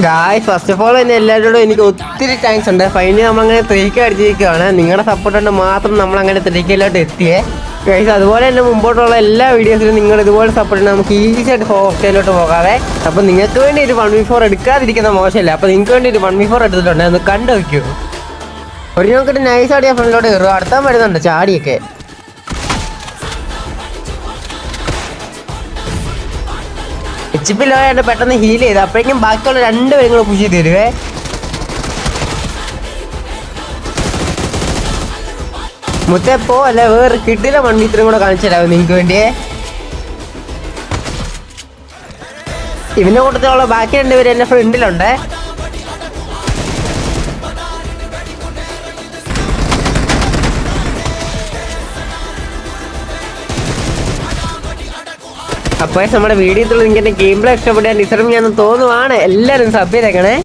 Guys first of all തന്നെ എല്ലാവരോടും എനിക്ക് ഒത്തിരി താങ്ക്സ് ഉണ്ട്. ഫൈനലി നമ്മളങ്ങനെ 3K അടിച്ചിരിക്കുകയാണ്. നിങ്ങളുടെ സപ്പോർട്ട് കൊണ്ട് മാത്രം നമ്മളങ്ങനെ 3Kയിലോട്ട് എത്തിയേ ഗൈസ്. അതുപോലെ തന്നെ മുമ്പോട്ടുള്ള എല്ലാ വീഡിയോസിലും നിങ്ങൾ ഇതുപോലെ സപ്പോർട്ട് ഉണ്ട്. നമുക്ക് ഈസി ആയിട്ട് ഹോസ്റ്റലിലോട്ട് പോകാതെ. അപ്പോൾ നിങ്ങൾക്ക് വേണ്ടി ഒരു 1v4 എടുക്കാതിരിക്കുന്ന മോശമല്ല. അപ്പോൾ നിങ്ങൾക്ക് വേണ്ടി ഒരു 1v4 എടുത്തിട്ടുണ്ട്, ഒന്ന് കണ്ടു വയ്ക്കൂ. ഒരു നോക്കിയിട്ട് നൈസ് ആടിയ ഫ്രണ്ടിലോട്ട് കയറും. അടുത്താൻ വരുന്നുണ്ട് ചാടിയൊക്കെ. HP ലോ ആയിട്ട് പെട്ടെന്ന് ഹീൽ ചെയ്ത് അപ്പോഴേക്കും ബാക്കിയുള്ള 2 പേരും കൂടെ പുഷ് ചെയ്ത് തരുവേ. മുത്തപ്പോ അല്ല വേറെ കിട്ടില്ല 1v3 കൂടെ കാണിച്ചു തരാം നിങ്ങൾക്ക് വേണ്ടിയേ. ഇവന്റെ കൂട്ടത്തിലുള്ള ബാക്കി 2 പേര് എന്റെ ഫ്രണ്ടിലുണ്ട്. അപ്പോൾ നമ്മുടെ വീഡിയോത്തിൽ നിങ്ങൾക്ക് ഗെയിം പ്ലേ ഇഷ്ടപ്പെട്ടാൽ ഡിസർവ് ചെയ്യാന്ന് തോന്നുവാണ്. എല്ലാവരും സബ് ചെയ്തേക്കണേ.